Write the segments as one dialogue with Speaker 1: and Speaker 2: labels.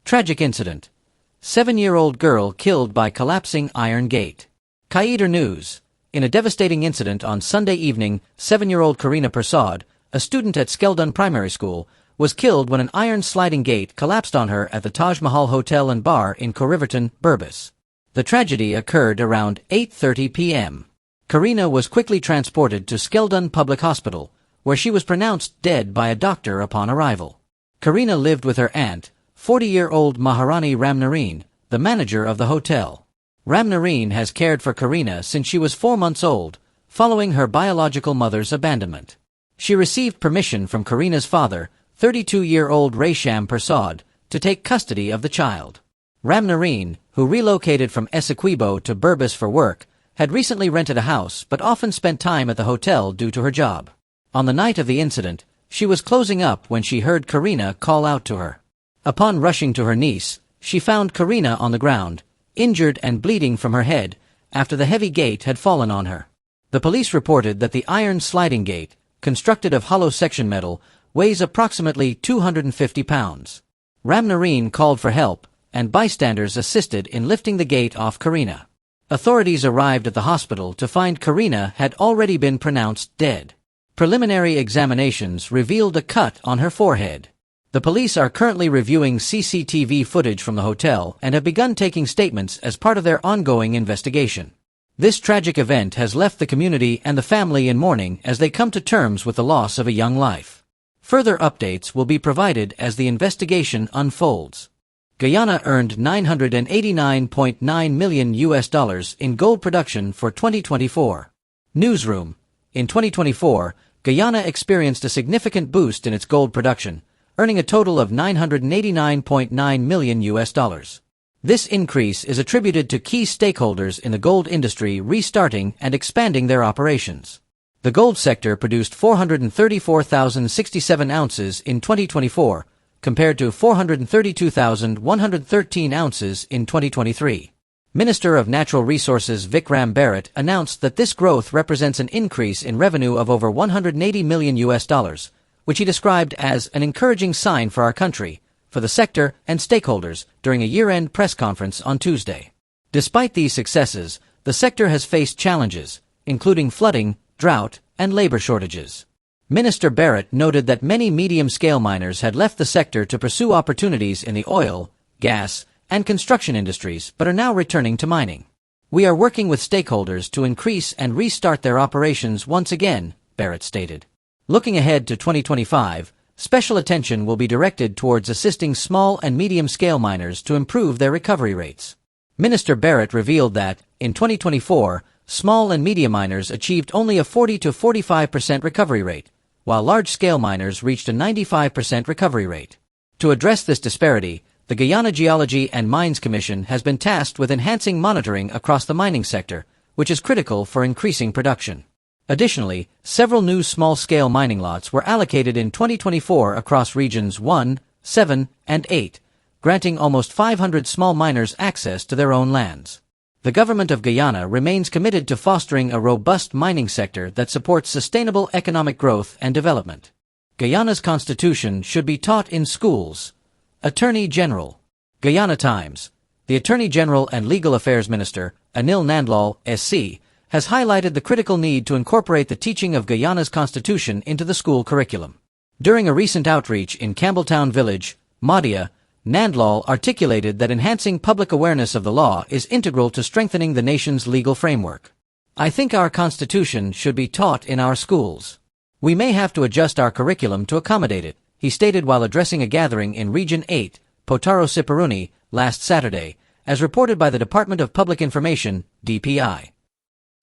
Speaker 1: Tragic incident. 7-year-old girl killed by collapsing iron gate. Qaeda News. In a devastating incident on Sunday evening, 7-year-old Karina Prasad, a student at Skeldon Primary School, was killed when an iron sliding gate collapsed on her at the Taj Mahal Hotel and Bar in Corriverton, Berbice. The tragedy occurred around 8:30 p.m. Karina was quickly transported to Skeldon Public Hospital, where she was pronounced dead by a doctor upon arrival. Karina lived with her aunt, 40-year-old Maharani Ramnarine, the manager of the hotel. Ramnarine has cared for Karina since she was 4 months old, following her biological mother's abandonment. She received permission from Karina's father, 32-year-old Raysham Prasad, to take custody of the child. Ramnarine, who relocated from Essequibo to Berbice for work, had recently rented a house but often spent time at the hotel due to her job. On the night of the incident, she was closing up when she heard Karina call out to her. Upon rushing to her niece, she found Karina on the ground, injured and bleeding from her head, after the heavy gate had fallen on her. The police reported that the iron sliding gate, constructed of hollow section metal, weighs approximately 250 pounds. Ramnarine called for help, and bystanders assisted in lifting the gate off Karina. Authorities arrived at the hospital to find Karina had already been pronounced dead. Preliminary examinations revealed a cut on her forehead. The police are currently reviewing CCTV footage from the hotel and have begun taking statements as part of their ongoing investigation. This tragic event has left the community and the family in mourning as they come to terms with the loss of a young life. Further updates will be provided as the investigation unfolds. Guyana earned $989.9 million in gold production for 2024. Newsroom. In 2024, Guyana experienced a significant boost in its gold production, earning a total of $989.9 million. This increase is attributed to key stakeholders in the gold industry restarting and expanding their operations. The gold sector produced 434,067 ounces in 2024, compared to 432,113 ounces in 2023. Minister of Natural Resources Vikram Barrett announced that this growth represents an increase in revenue of over $180 million, which he described as an encouraging sign for our country, for the sector and stakeholders during a year-end press conference on Tuesday. Despite these successes, the sector has faced challenges, including flooding, drought, and labor shortages. Minister Barrett noted that many medium-scale miners had left the sector to pursue opportunities in the oil, gas, and construction industries but are now returning to mining. We are working with stakeholders to increase and restart their operations once again, Barrett stated. Looking ahead to 2025, special attention will be directed towards assisting small and medium-scale miners to improve their recovery rates. Minister Barrett revealed that, in 2024, small and medium miners achieved only a 40 to 45% recovery rate, while large-scale miners reached a 95% recovery rate. To address this disparity, the Guyana Geology and Mines Commission has been tasked with enhancing monitoring across the mining sector, which is critical for increasing production. Additionally, several new small-scale mining lots were allocated in 2024 across regions 1, 7, and 8, granting almost 500 small miners access to their own lands. The government of Guyana remains committed to fostering a robust mining sector that supports sustainable economic growth and development. Guyana's Constitution should be taught in schools. Attorney General. Guyana Times. The Attorney General and Legal Affairs Minister, Anil Nandlall, SC, has highlighted the critical need to incorporate the teaching of Guyana's Constitution into the school curriculum. During a recent outreach in Campbelltown Village, Madhya, Nandlall articulated that enhancing public awareness of the law is integral to strengthening the nation's legal framework. I think our Constitution should be taught in our schools. We may have to adjust our curriculum to accommodate it, he stated while addressing a gathering in Region 8, Potaro Siparuni, last Saturday, as reported by the Department of Public Information, DPI.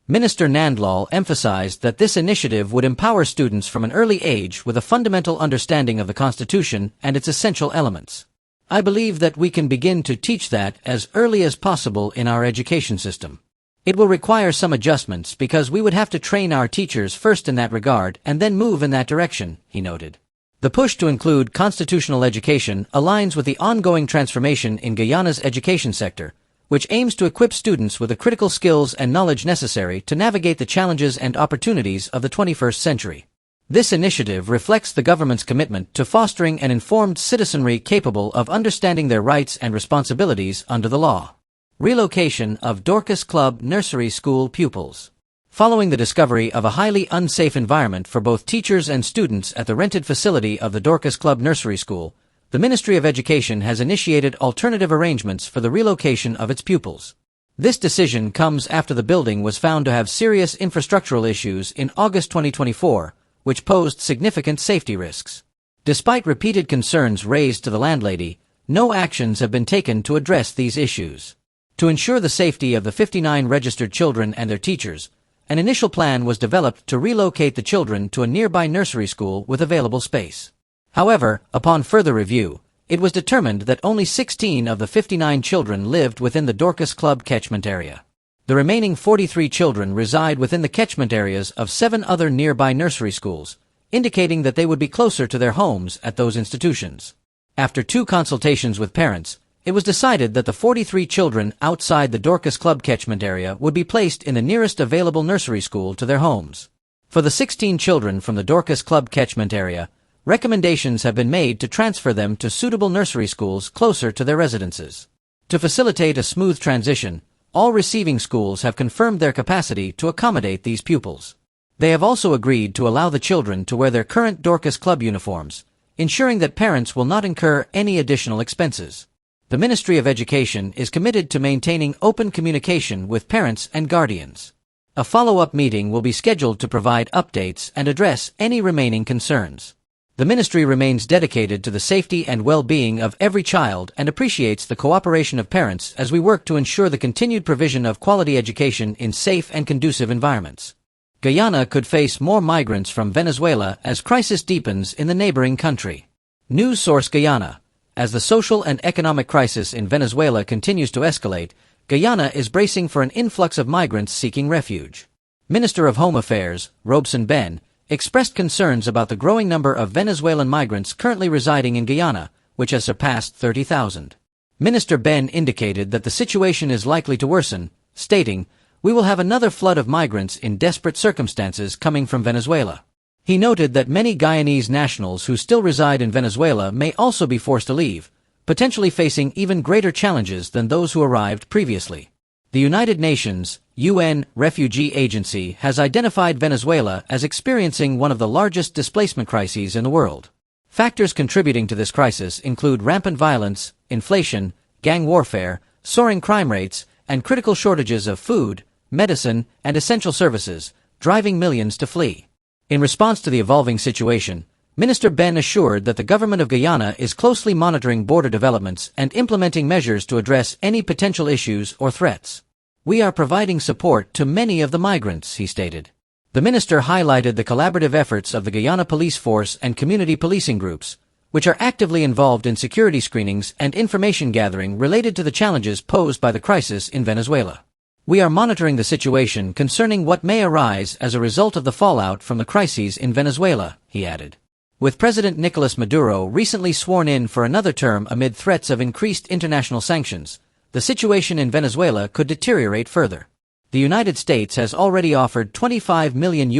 Speaker 1: Minister Nandlall emphasized that this initiative would empower students from an early age with a fundamental understanding of the Constitution and its essential elements. I believe that we can begin to teach that as early as possible in our education system. It will require some adjustments because we would have to train our teachers first in that regard and then move in that direction, he noted. The push to include constitutional education aligns with the ongoing transformation in Guyana's education sector, which aims to equip students with the critical skills and knowledge necessary to navigate the challenges and opportunities of the 21st century. This initiative reflects the government's commitment to fostering an informed citizenry capable of understanding their rights and responsibilities under the law. Relocation of Dorcas Club Nursery School pupils. Following the discovery of a highly unsafe environment for both teachers and students at the rented facility of the Dorcas Club Nursery School, the Ministry of Education has initiated alternative arrangements for the relocation of its pupils. This decision comes after the building was found to have serious infrastructural issues in August 2024, which posed significant safety risks. Despite repeated concerns raised to the landlady, no actions have been taken to address these issues. To ensure the safety of the 59 registered children and their teachers, an initial plan was developed to relocate the children to a nearby nursery school with available space. However, upon further review, it was determined that only 16 of the 59 children lived within the Dorcas Club catchment area. The remaining 43 children reside within the catchment areas of 7 other nearby nursery schools, indicating that they would be closer to their homes at those institutions. After 2 consultations with parents, it was decided that the 43 children outside the Dorcas Club catchment area would be placed in the nearest available nursery school to their homes. For the 16 children from the Dorcas Club catchment area, recommendations have been made to transfer them to suitable nursery schools closer to their residences. To facilitate a smooth transition, all receiving schools have confirmed their capacity to accommodate these pupils. They have also agreed to allow the children to wear their current Dorcas Club uniforms, ensuring that parents will not incur any additional expenses. The Ministry of Education is committed to maintaining open communication with parents and guardians. A follow-up meeting will be scheduled to provide updates and address any remaining concerns. The ministry remains dedicated to the safety and well-being of every child and appreciates the cooperation of parents as we work to ensure the continued provision of quality education in safe and conducive environments. Guyana could face more migrants from Venezuela as crisis deepens in the neighboring country. News source Guyana. As the social and economic crisis in Venezuela continues to escalate, Guyana is bracing for an influx of migrants seeking refuge. Minister of Home Affairs, Robson Ben, expressed concerns about the growing number of Venezuelan migrants currently residing in Guyana, which has surpassed 30,000. Minister Ben indicated that the situation is likely to worsen, stating, "We will have another flood of migrants in desperate circumstances coming from Venezuela." He noted that many Guyanese nationals who still reside in Venezuela may also be forced to leave, potentially facing even greater challenges than those who arrived previously. The United Nations UN Refugee Agency has identified Venezuela as experiencing one of the largest displacement crises in the world. Factors contributing to this crisis include rampant violence, inflation, gang warfare, soaring crime rates, and critical shortages of food, medicine, and essential services, driving millions to flee. In response to the evolving situation, Minister Ben assured that the government of Guyana is closely monitoring border developments and implementing measures to address any potential issues or threats. "We are providing support to many of the migrants," he stated. The minister highlighted the collaborative efforts of the Guyana Police Force and community policing groups, which are actively involved in security screenings and information gathering related to the challenges posed by the crisis in Venezuela. "We are monitoring the situation concerning what may arise as a result of the fallout from the crises in Venezuela," he added. With President Nicolas Maduro recently sworn in for another term amid threats of increased international sanctions, the situation in Venezuela could deteriorate further. The United States has already offered $25 million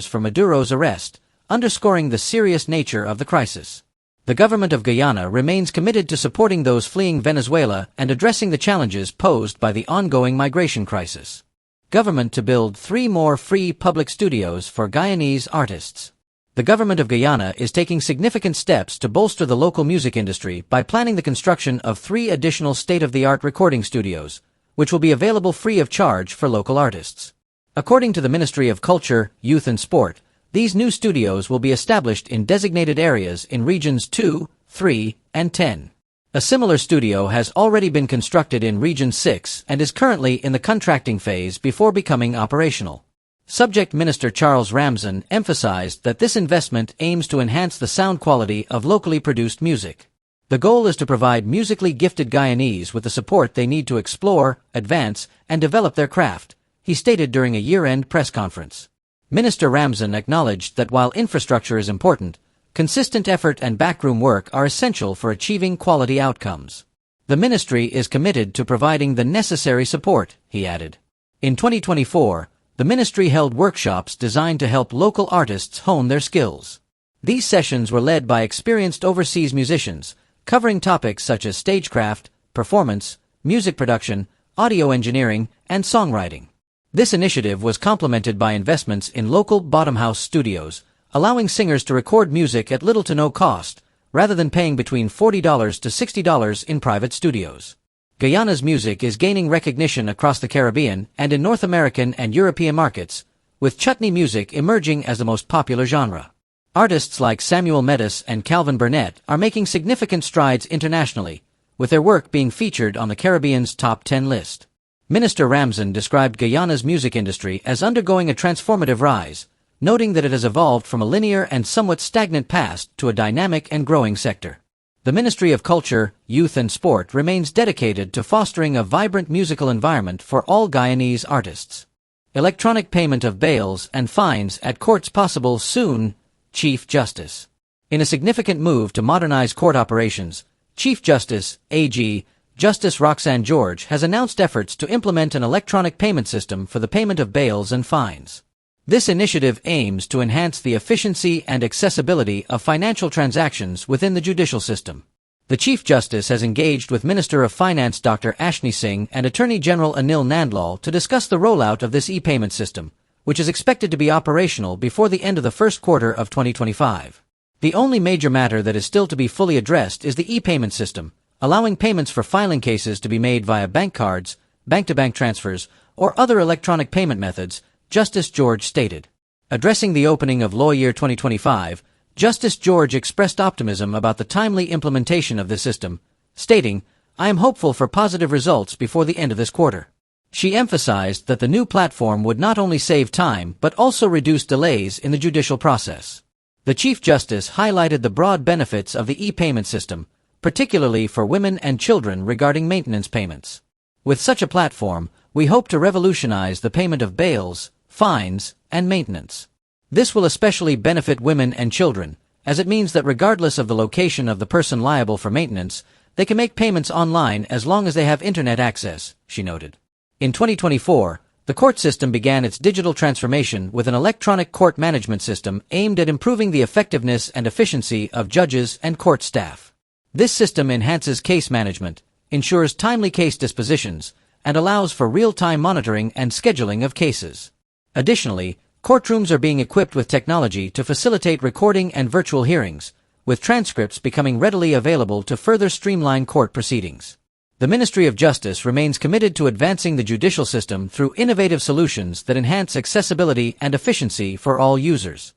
Speaker 1: for Maduro's arrest, underscoring the serious nature of the crisis. The government of Guyana remains committed to supporting those fleeing Venezuela and addressing the challenges posed by the ongoing migration crisis. Government to build 3 more free public studios for Guyanese artists. The government of Guyana is taking significant steps to bolster the local music industry by planning the construction of 3 additional state-of-the-art recording studios, which will be available free of charge for local artists. According to the Ministry of Culture, Youth and Sport, these new studios will be established in designated areas in regions 2, 3, and 10. A similar studio has already been constructed in Region 6 and is currently in the contracting phase before becoming operational. Subject Minister Charles Ramzan emphasized that this investment aims to enhance the sound quality of locally produced music. The goal is to provide musically gifted Guyanese with the support they need to explore, advance, and develop their craft, he stated during a year-end press conference. Minister Ramzan acknowledged that while infrastructure is important, consistent effort and backroom work are essential for achieving quality outcomes. The ministry is committed to providing the necessary support, he added. In 2024, the ministry held workshops designed to help local artists hone their skills. These sessions were led by experienced overseas musicians, covering topics such as stagecraft, performance, music production, audio engineering, and songwriting. This initiative was complemented by investments in local bottom-house studios, allowing singers to record music at little to no cost, rather than paying between $40 to $60 in private studios. Guyana's music is gaining recognition across the Caribbean and in North American and European markets, with chutney music emerging as the most popular genre. Artists like Samuel Metis and Calvin Burnett are making significant strides internationally, with their work being featured on the Caribbean's top 10 list. Minister Ramzan described Guyana's music industry as undergoing a transformative rise, noting that it has evolved from a linear and somewhat stagnant past to a dynamic and growing sector. The Ministry of Culture, Youth and Sport remains dedicated to fostering a vibrant musical environment for all Guyanese artists. Electronic payment of bails and fines at courts possible soon, Chief Justice. In a significant move to modernize court operations, Chief Justice, AG, Justice Roxanne George has announced efforts to implement an electronic payment system for the payment of bails and fines. This initiative aims to enhance the efficiency and accessibility of financial transactions within the judicial system. The Chief Justice has engaged with Minister of Finance Dr. Ashni Singh and Attorney General Anil Nandlal to discuss the rollout of this e-payment system, which is expected to be operational before the end of the first quarter of 2025. The only major matter that is still to be fully addressed is the e-payment system, allowing payments for filing cases to be made via bank cards, bank-to-bank transfers, or other electronic payment methods, Justice George stated. Addressing the opening of law year 2025, Justice George expressed optimism about the timely implementation of this system, stating, "I am hopeful for positive results before the end of this quarter." She emphasized that the new platform would not only save time but also reduce delays in the judicial process. The Chief Justice highlighted the broad benefits of the e-payment system, particularly for women and children regarding maintenance payments. With such a platform, we hope to revolutionize the payment of bails, fines, and maintenance. This will especially benefit women and children, as it means that regardless of the location of the person liable for maintenance, they can make payments online as long as they have internet access, she noted. In 2024, the court system began its digital transformation with an electronic court management system aimed at improving the effectiveness and efficiency of judges and court staff. This system enhances case management, ensures timely case dispositions, and allows for real-time monitoring and scheduling of cases. Additionally, courtrooms are being equipped with technology to facilitate recording and virtual hearings, with transcripts becoming readily available to further streamline court proceedings. The Ministry of Justice remains committed to advancing the judicial system through innovative solutions that enhance accessibility and efficiency for all users.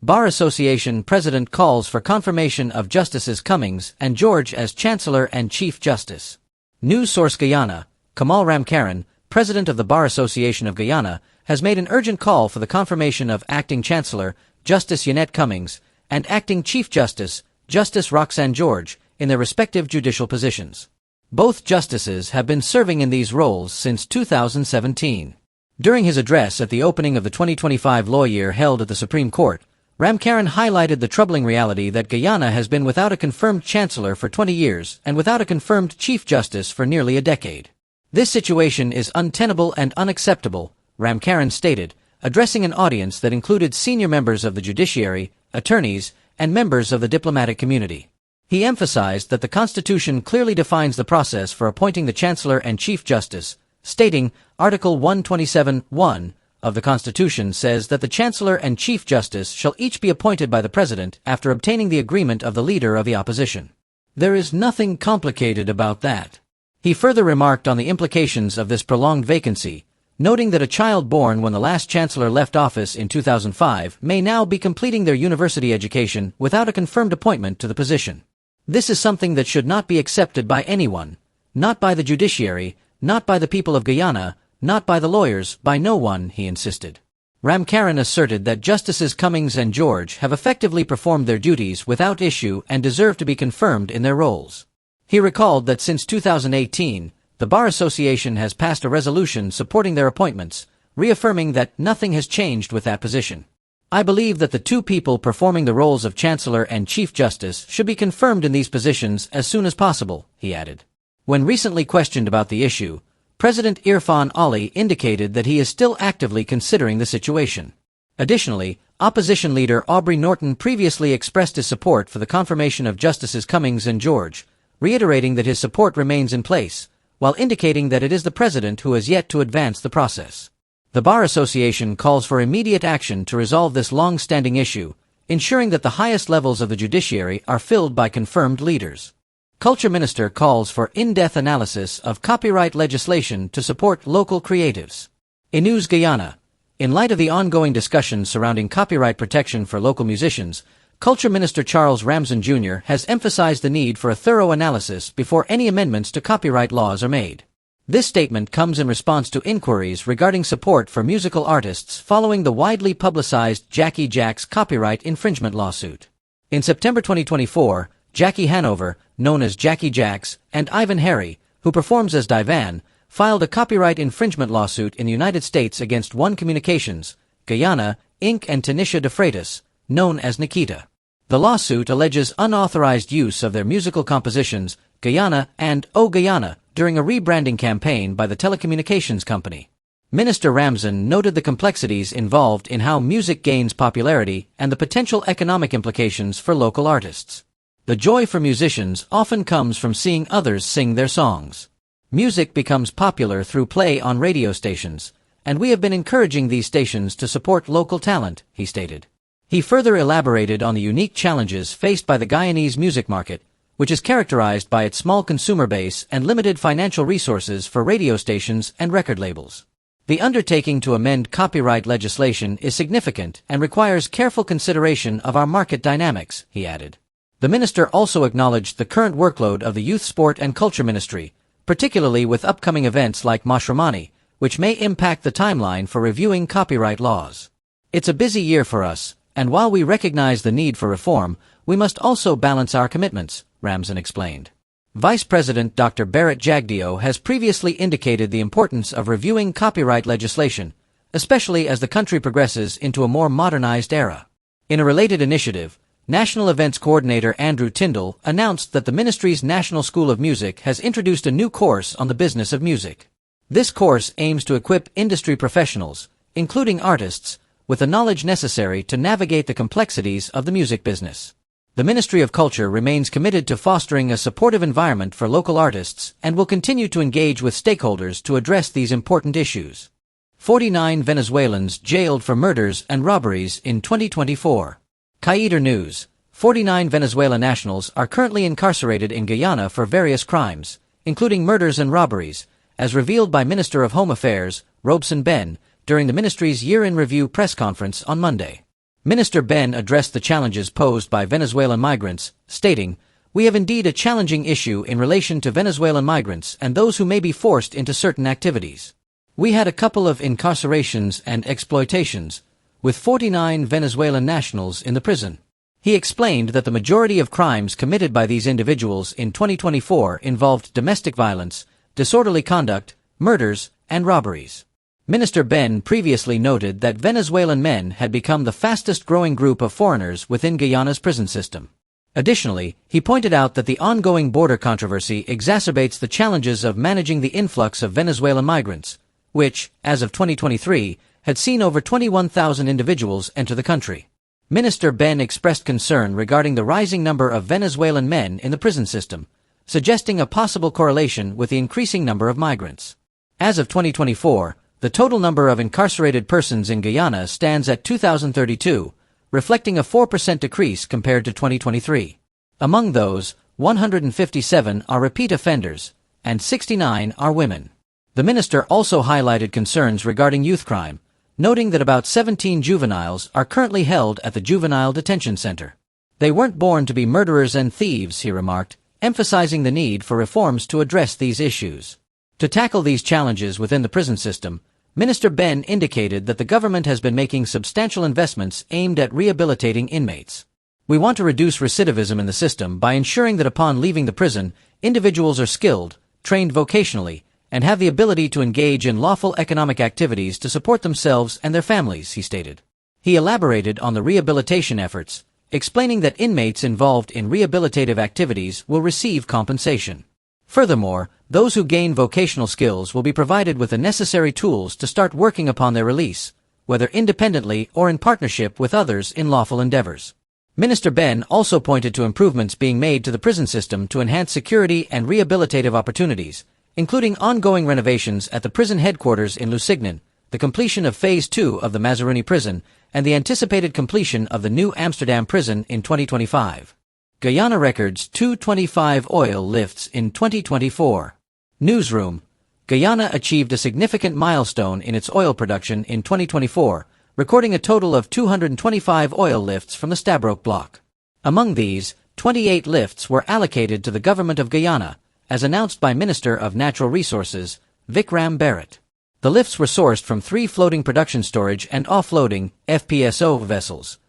Speaker 1: Bar Association President calls for confirmation of Justices Cummings and George as Chancellor and Chief Justice. News source Guyana, Kamal Ramkaran, President of the Bar Association of Guyana, has made an urgent call for the confirmation of Acting Chancellor, Justice Yannette Cummings, and Acting Chief Justice, Justice Roxanne George, in their respective judicial positions. Both justices have been serving in these roles since 2017. During his address at the opening of the 2025 law year held at the Supreme Court, Ramkaran highlighted the troubling reality that Guyana has been without a confirmed chancellor for 20 years and without a confirmed chief justice for nearly a decade. This situation is untenable and unacceptable, Ramkaran stated, addressing an audience that included senior members of the judiciary, attorneys, and members of the diplomatic community. He emphasized that the Constitution clearly defines the process for appointing the Chancellor and Chief Justice, stating, Article 127(1) of the Constitution says that the Chancellor and Chief Justice shall each be appointed by the President after obtaining the agreement of the Leader of the Opposition. There is nothing complicated about that. He further remarked on the implications of this prolonged vacancy, noting that a child born when the last Chancellor left office in 2005 may now be completing their university education without a confirmed appointment to the position. This is something that should not be accepted by anyone, not by the judiciary, not by the people of Guyana, not by the lawyers, by no one, he insisted. Ramkaran asserted that Justices Cummings and George have effectively performed their duties without issue and deserve to be confirmed in their roles. He recalled that since 2018, the Bar Association has passed a resolution supporting their appointments, reaffirming that nothing has changed with that position. I believe that the two people performing the roles of Chancellor and Chief Justice should be confirmed in these positions as soon as possible, he added. When recently questioned about the issue, President Irfan Ali indicated that he is still actively considering the situation. Additionally, opposition leader Aubrey Norton previously expressed his support for the confirmation of Justices Cummings and George, reiterating that his support remains in place, while indicating that it is the president who has yet to advance the process. The Bar Association calls for immediate action to resolve this long-standing issue, ensuring that the highest levels of the judiciary are filled by confirmed leaders. Culture Minister calls for in-depth analysis of copyright legislation to support local creatives. In News Guyana, in light of the ongoing discussions surrounding copyright protection for local musicians, Culture Minister Charles Ramsden Jr. has emphasized the need for a thorough analysis before any amendments to copyright laws are made. This statement comes in response to inquiries regarding support for musical artists following the widely publicized Jackie Jack's copyright infringement lawsuit. In September 2024, Jackie Hanover, known as Jackie Jack's, and Ivan Harry, who performs as Divan, filed a copyright infringement lawsuit in the United States against One Communications, Guyana, Inc. and Tanisha de Freitas, known as Nikita. The lawsuit alleges unauthorized use of their musical compositions, Guyana and Oh Guyana, during a rebranding campaign by the telecommunications company. Minister Ramsden noted the complexities involved in how music gains popularity and the potential economic implications for local artists. The joy for musicians often comes from seeing others sing their songs. Music becomes popular through play on radio stations, and we have been encouraging these stations to support local talent, he stated. He further elaborated on the unique challenges faced by the Guyanese music market, which is characterized by its small consumer base and limited financial resources for radio stations and record labels. The undertaking to amend copyright legislation is significant and requires careful consideration of our market dynamics, he added. The minister also acknowledged the current workload of the Youth, Sport and Culture Ministry, particularly with upcoming events like Mashramani, which may impact the timeline for reviewing copyright laws. It's a busy year for us, and while we recognize the need for reform, we must also balance our commitments, Ramsden explained. Vice President Dr. Barrett Jagdeo has previously indicated the importance of reviewing copyright legislation, especially as the country progresses into a more modernized era. In a related initiative, National Events Coordinator Andrew Tyndall announced that the ministry's National School of Music has introduced a new course on the business of music. This course aims to equip industry professionals, including artists, with the knowledge necessary to navigate the complexities of the music business. The Ministry of Culture remains committed to fostering a supportive environment for local artists and will continue to engage with stakeholders to address these important issues. 49 Venezuelans jailed for murders and robberies in 2024. Qaeda News. 49 Venezuelan nationals are currently incarcerated in Guyana for various crimes, including murders and robberies, as revealed by Minister of Home Affairs, Robson Ben, during the ministry's year-in review press conference on Monday. Minister Ben addressed the challenges posed by Venezuelan migrants, stating, "We have indeed a challenging issue in relation to Venezuelan migrants and those who may be forced into certain activities. We had a couple of incarcerations and exploitations, with 49 Venezuelan nationals in the prison." He explained that the majority of crimes committed by these individuals in 2024 involved domestic violence, disorderly conduct, murders, and robberies. Minister Ben previously noted that Venezuelan men had become the fastest-growing group of foreigners within Guyana's prison system. Additionally, he pointed out that the ongoing border controversy exacerbates the challenges of managing the influx of Venezuelan migrants, which, as of 2023, had seen over 21,000 individuals enter the country. Minister Ben expressed concern regarding the rising number of Venezuelan men in the prison system, suggesting a possible correlation with the increasing number of migrants. As of 2024, the total number of incarcerated persons in Guyana stands at 2,032, reflecting a 4% decrease compared to 2023. Among those, 157 are repeat offenders, and 69 are women. The minister also highlighted concerns regarding youth crime, noting that about 17 juveniles are currently held at the Juvenile Detention Center. "They weren't born to be murderers and thieves," he remarked, emphasizing the need for reforms to address these issues. To tackle these challenges within the prison system, Minister Ben indicated that the government has been making substantial investments aimed at rehabilitating inmates. "We want to reduce recidivism in the system by ensuring that upon leaving the prison, individuals are skilled, trained vocationally, and have the ability to engage in lawful economic activities to support themselves and their families," he stated. He elaborated on the rehabilitation efforts, explaining that inmates involved in rehabilitative activities will receive compensation. Furthermore, those who gain vocational skills will be provided with the necessary tools to start working upon their release, whether independently or in partnership with others in lawful endeavors. Minister Ben also pointed to improvements being made to the prison system to enhance security and rehabilitative opportunities, including ongoing renovations at the prison headquarters in Lusignan, the completion of Phase 2 of the Mazaruni prison, and the anticipated completion of the new Amsterdam prison in 2025. Guyana records 225 oil lifts in 2024. Newsroom. Guyana achieved a significant milestone in its oil production in 2024, recording a total of 225 oil lifts from the Stabroek Block. Among these, 28 lifts were allocated to the government of Guyana, as announced by Minister of Natural Resources, Vikram Barrett. The lifts were sourced from 3 floating production storage and offloading FPSO vessels,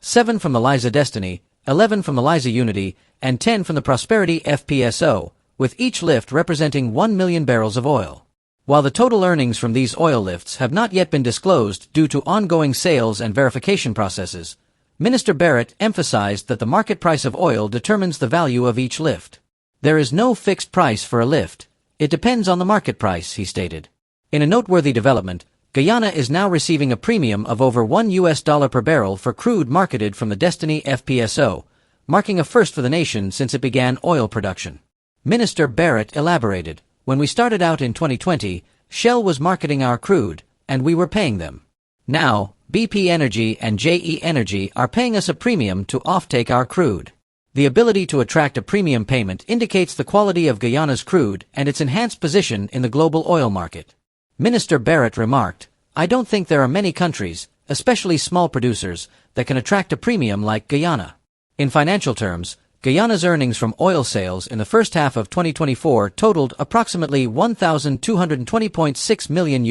Speaker 1: 7 from the Liza Destiny, 11 from the Liza Unity, and 10 from the Prosperity FPSO, with each lift representing 1 million barrels of oil. While the total earnings from these oil lifts have not yet been disclosed due to ongoing sales and verification processes, Minister Barrett emphasized that the market price of oil determines the value of each lift. There is no fixed price for a lift. It depends on the market price, he stated. In a noteworthy development, Guyana is now receiving a premium of over $1 per barrel for crude marketed from the Destiny FPSO, marking a first for the nation since it began oil production. Minister Barrett elaborated, "When we started out in 2020, Shell was marketing our crude, and we were paying them. Now, BP Energy and JE Energy are paying us a premium to offtake our crude. The ability to attract a premium payment indicates the quality of Guyana's crude and its enhanced position in the global oil market." Minister Barrett remarked, "I don't think there are many countries, especially small producers, that can attract a premium like Guyana." In financial terms, Guyana's earnings from oil sales in the first half of 2024 totaled approximately $1,220.6 million,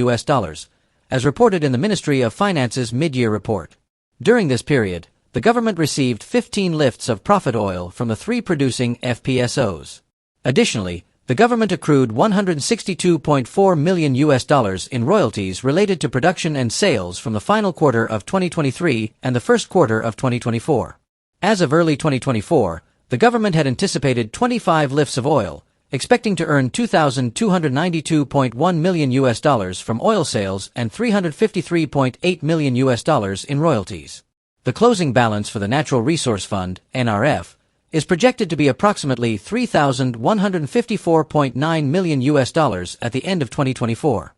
Speaker 1: as reported in the Ministry of Finance's mid-year report. During this period, the government received 15 lifts of profit oil from the 3 producing FPSOs. Additionally, the government accrued $162.4 million in royalties related to production and sales from the final quarter of 2023 and the first quarter of 2024. As of early 2024, the government had anticipated 25 lifts of oil, expecting to earn $2,292.1 million from oil sales and $353.8 million in royalties. The closing balance for the Natural Resource Fund, NRF, is projected to be approximately $3,154.9 million at the end of 2024.